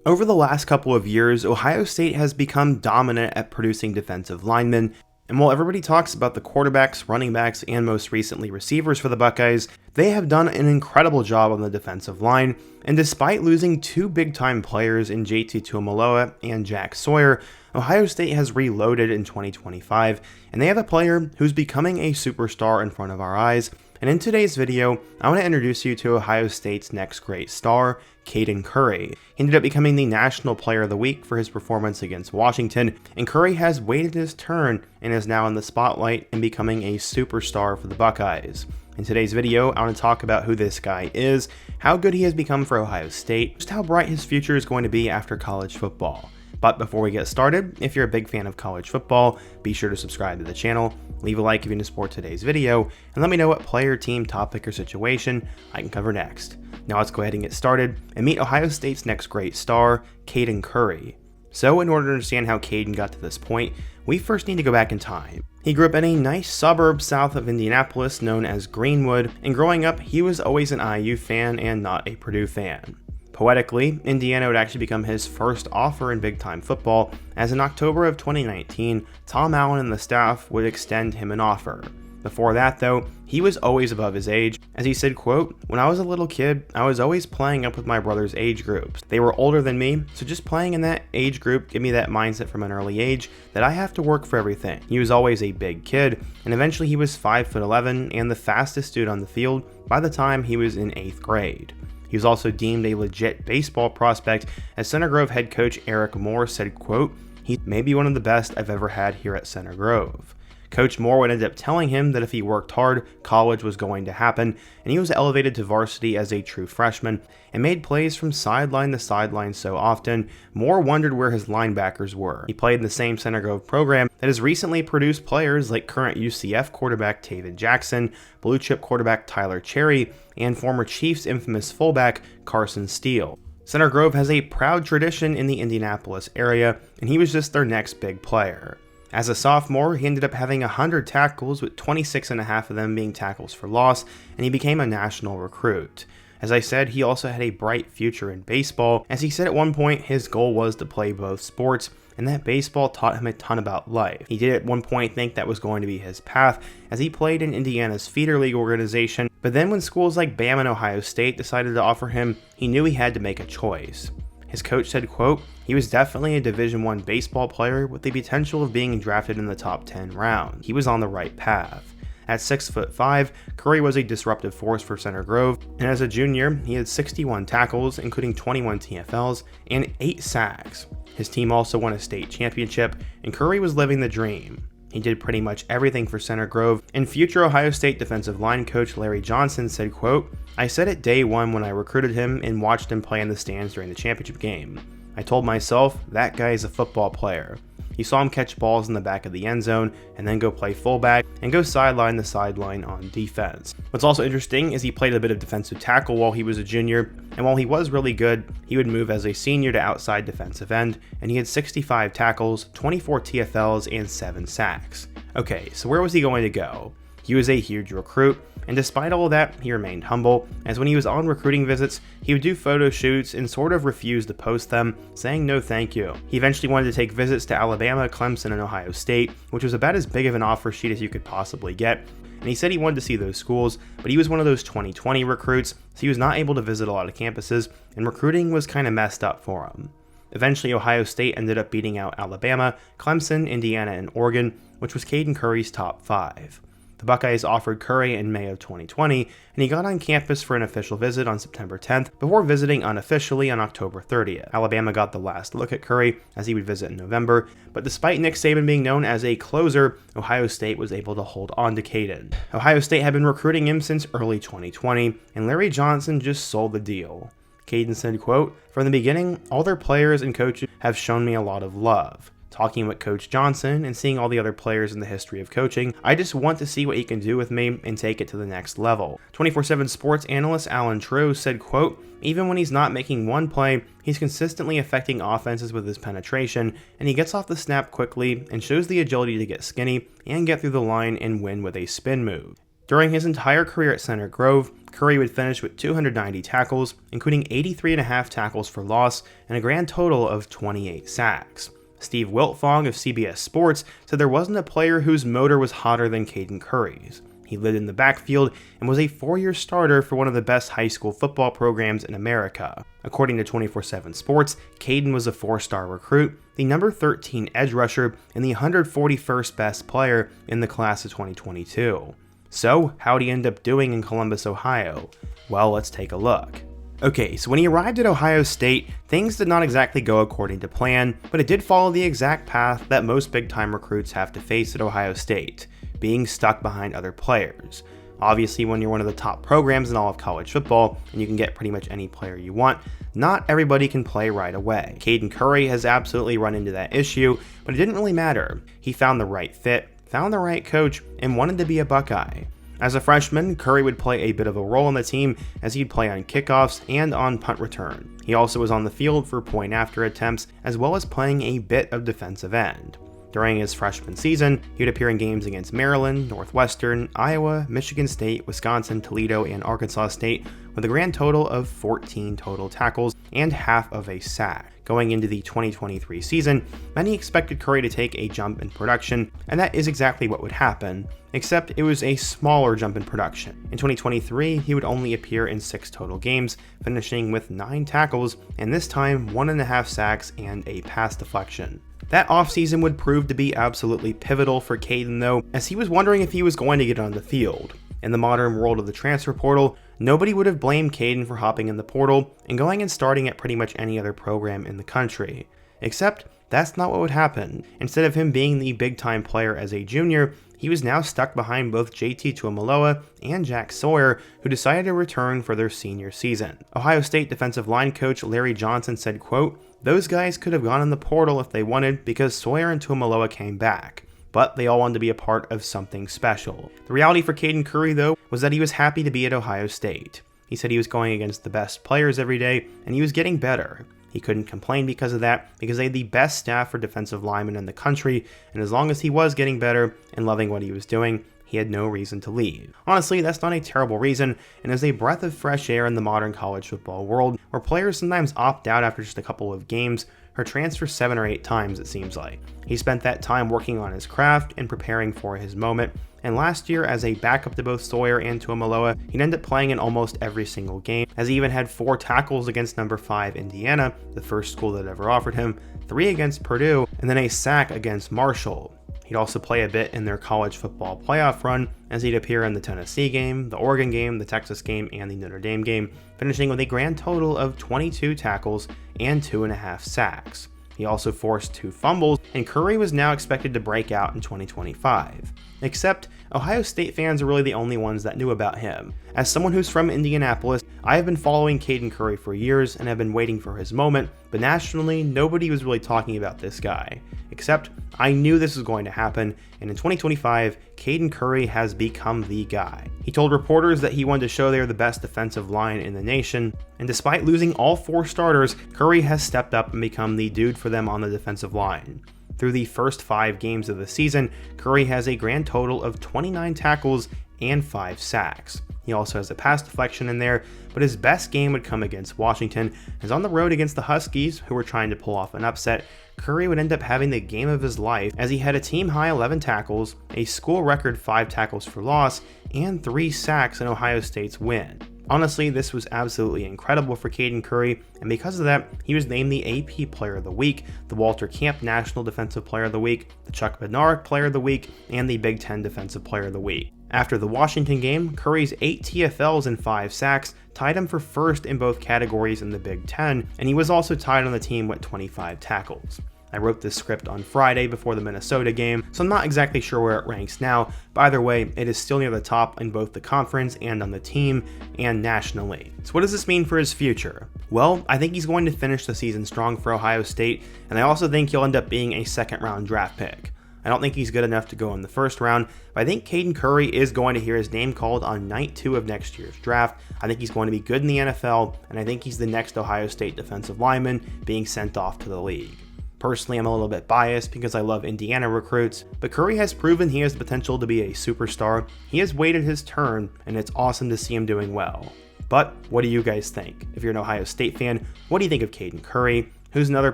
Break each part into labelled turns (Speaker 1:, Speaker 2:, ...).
Speaker 1: Over the last couple of years, Ohio State has become dominant at producing defensive linemen, and while everybody talks about the quarterbacks, running backs, and most recently receivers for the Buckeyes, they have done an incredible job on the defensive line, and despite losing two big-time players in JT Tuimoloau and Jack Sawyer, Ohio State has reloaded in 2025, and they have a player who's becoming a superstar in front of our eyes. And in today's video, I want to introduce you to Ohio State's next great star, Caden Curry. He ended up becoming the National Player of the Week for his performance against Washington, and Curry has waited his turn and is now in the spotlight and becoming a superstar for the Buckeyes. In today's video, I want to talk about who this guy is, how good he has become for Ohio State, just how bright his future is going to be after college football. But before we get started, if you're a big fan of college football, be sure to subscribe to the channel, leave a like if you want to support today's video, and let me know what player, team, topic, or situation I can cover next. Now let's go ahead and get started and meet Ohio State's next great star, Caden Curry. So in order to understand how Caden got to this point, we first need to go back in time. He grew up in a nice suburb south of Indianapolis known as Greenwood, and growing up, he was always an IU fan and not a Purdue fan. Poetically, Indiana would actually become his first offer in big-time football, as in October of 2019, Tom Allen and the staff would extend him an offer. Before that though, he was always above his age, as he said, quote, "When I was a little kid, I was always playing up with my brother's age groups. They were older than me, so just playing in that age group gave me that mindset from an early age that I have to work for everything." He was always a big kid, and eventually he was 5'11" and the fastest dude on the field by the time he was in 8th grade. He was also deemed a legit baseball prospect, as Center Grove head coach Eric Moore said, quote, "He may be one of the best I've ever had here at Center Grove." Coach Moore would end up telling him that if he worked hard, college was going to happen, and he was elevated to varsity as a true freshman and made plays from sideline to sideline so often, Moore wondered where his linebackers were. He played in the same Center Grove program that has recently produced players like current UCF quarterback David Jackson, blue chip quarterback Tyler Cherry, and former Chiefs infamous fullback Carson Steele. Center Grove has a proud tradition in the Indianapolis area, and he was just their next big player. As a sophomore, he ended up having 100 tackles, with 26.5 of them being tackles for loss, and he became a national recruit. As I said, he also had a bright future in baseball, as he said at one point his goal was to play both sports, and that baseball taught him a ton about life. He did at one point think that was going to be his path, as he played in Indiana's feeder league organization, but then when schools like Bama and Ohio State decided to offer him, he knew he had to make a choice. His coach said, quote, "He was definitely a Division I baseball player with the potential of being drafted in the top 10 rounds. He was on the right path." At 6'5", Curry was a disruptive force for Center Grove, and as a junior, he had 61 tackles, including 21 TFLs, and 8 sacks. His team also won a state championship, and Curry was living the dream. He did pretty much everything for Center Grove, and future Ohio State defensive line coach Larry Johnson said, quote, "I said it day one when I recruited him and watched him play in the stands during the championship game. I told myself, that guy is a football player. You saw him catch balls in the back of the end zone and then go play fullback and go sideline to sideline on defense." What's also interesting is he played a bit of defensive tackle while he was a junior, and while he was really good, he would move as a senior to outside defensive end, and he had 65 tackles, 24 TFLs, and 7 sacks. Okay, so where was he going to go? He was a huge recruit, and despite all of that, he remained humble, as when he was on recruiting visits, he would do photo shoots and sort of refused to post them, saying no thank you. He eventually wanted to take visits to Alabama, Clemson, and Ohio State, which was about as big of an offer sheet as you could possibly get, and he said he wanted to see those schools, but he was one of those 2020 recruits, so he was not able to visit a lot of campuses, and recruiting was kind of messed up for him. Eventually, Ohio State ended up beating out Alabama, Clemson, Indiana, and Oregon, which was Caden Curry's top 5. The Buckeyes offered Curry in May of 2020, and he got on campus for an official visit on September 10th before visiting unofficially on October 30th. Alabama got the last look at Curry, as he would visit in November, but despite Nick Saban being known as a closer, Ohio State was able to hold on to Caden. Ohio State had been recruiting him since early 2020, and Larry Johnson just sold the deal. Caden said, quote, "From the beginning, all their players and coaches have shown me a lot of love. Talking with Coach Johnson and seeing all the other players in the history of coaching, I just want to see what he can do with me and take it to the next level." 24/7 sports analyst Alan True said, quote, "Even when he's not making one play, he's consistently affecting offenses with his penetration, and he gets off the snap quickly and shows the agility to get skinny and get through the line and win with a spin move." During his entire career at Center Grove, Curry would finish with 290 tackles, including 83.5 tackles for loss and a grand total of 28 sacks. Steve Wiltfong of CBS Sports said there wasn't a player whose motor was hotter than Caden Curry's. He lived in the backfield and was a 4-year starter for one of the best high school football programs in America. According to 24/7 Sports, Caden was a 4-star recruit, the number 13 edge rusher, and the 141st best player in the class of 2022. So, how'd he end up doing in Columbus, Ohio? Well, let's take a look. Okay, so when he arrived at Ohio State, things did not exactly go according to plan, but it did follow the exact path that most big-time recruits have to face at Ohio State, being stuck behind other players. Obviously, when you're one of the top programs in all of college football, and you can get pretty much any player you want, not everybody can play right away. Caden Curry has absolutely run into that issue, but it didn't really matter. He found the right fit, found the right coach, and wanted to be a Buckeye. As a freshman, Curry would play a bit of a role on the team as he'd play on kickoffs and on punt return. He also was on the field for point-after attempts, as well as playing a bit of defensive end. During his freshman season, he would appear in games against Maryland, Northwestern, Iowa, Michigan State, Wisconsin, Toledo, and Arkansas State with a grand total of 14 total tackles and half of a sack. Going into the 2023 season, many expected Curry to take a jump in production, and that is exactly what would happen, except it was a smaller jump in production. In 2023, he would only appear in 6 total games, finishing with 9 tackles, and this time 1.5 sacks and a pass deflection. That offseason would prove to be absolutely pivotal for Caden though, as he was wondering if he was going to get on the field. In the modern world of the transfer portal, nobody would have blamed Caden for hopping in the portal and going and starting at pretty much any other program in the country. Except, that's not what would happen. Instead of him being the big-time player as a junior, he was now stuck behind both JT Tuimoloau and Jack Sawyer, who decided to return for their senior season. Ohio State defensive line coach Larry Johnson said, quote, "Those guys could have gone in the portal if they wanted because Sawyer and Tuimoloau came back, but they all wanted to be a part of something special." The reality for Caden Curry, though, was that he was happy to be at Ohio State. He said he was going against the best players every day, and he was getting better. He couldn't complain because of that, because they had the best staff for defensive linemen in the country, and as long as he was getting better and loving what he was doing, he had no reason to leave. Honestly, that's not a terrible reason, and is a breath of fresh air in the modern college football world, where players sometimes opt out after just a couple of games, or transfer 7 or 8 times it seems like. He spent that time working on his craft and preparing for his moment, and last year as a backup to both Sawyer and Tuimoloau, he'd end up playing in almost every single game, as he even had 4 tackles against number 5 Indiana, the first school that ever offered him, 3 against Purdue, and then a sack against Marshall. He'd also play a bit in their college football playoff run, as he'd appear in the Tennessee game, the Oregon game, the Texas game, and the Notre Dame game, finishing with a grand total of 22 tackles and 2.5 sacks. He also forced 2 fumbles, and Curry was now expected to break out in 2025. Except, Ohio State fans are really the only ones that knew about him. As someone who's from Indianapolis, I have been following Caden Curry for years and have been waiting for his moment, but nationally, nobody was really talking about this guy. Except, I knew this was going to happen, and in 2025, Caden Curry has become the guy. He told reporters that he wanted to show they are the best defensive line in the nation, and despite losing all 4 starters, Curry has stepped up and become the dude for them on the defensive line. Through the first 5 games of the season, Curry has a grand total of 29 tackles and 5 sacks. He also has a pass deflection in there, but his best game would come against Washington, as on the road against the Huskies, who were trying to pull off an upset, Curry would end up having the game of his life as he had a team-high 11 tackles, a school record 5 tackles for loss, and 3 sacks in Ohio State's win. Honestly, this was absolutely incredible for Caden Curry, and because of that, he was named the AP Player of the Week, the Walter Camp National Defensive Player of the Week, the Chuck Bednarik Player of the Week, and the Big Ten Defensive Player of the Week. After the Washington game, Curry's 8 TFLs and 5 sacks tied him for first in both categories in the Big Ten, and he was also tied on the team with 25 tackles. I wrote this script on Friday before the Minnesota game, so I'm not exactly sure where it ranks now, but either way, it is still near the top in both the conference and on the team, and nationally. So what does this mean for his future? Well, I think he's going to finish the season strong for Ohio State, and I also think he'll end up being a second-round draft pick. I don't think he's good enough to go in the first round, but I think Caden Curry is going to hear his name called on night 2 of next year's draft. I think he's going to be good in the NFL, and I think he's the next Ohio State defensive lineman being sent off to the league. Personally, I'm a little bit biased because I love Indiana recruits, but Curry has proven he has the potential to be a superstar. He has waited his turn, and it's awesome to see him doing well. But what do you guys think? If you're an Ohio State fan, what do you think of Caden Curry? Who's another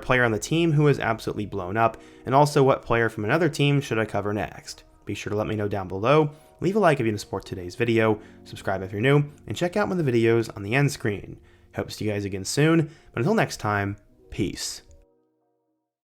Speaker 1: player on the team who has absolutely blown up? And also, what player from another team should I cover next? Be sure to let me know down below. Leave a like if you want to support today's video, subscribe if you're new, and check out one of the videos on the end screen. Hope to see you guys again soon, but until next time, peace.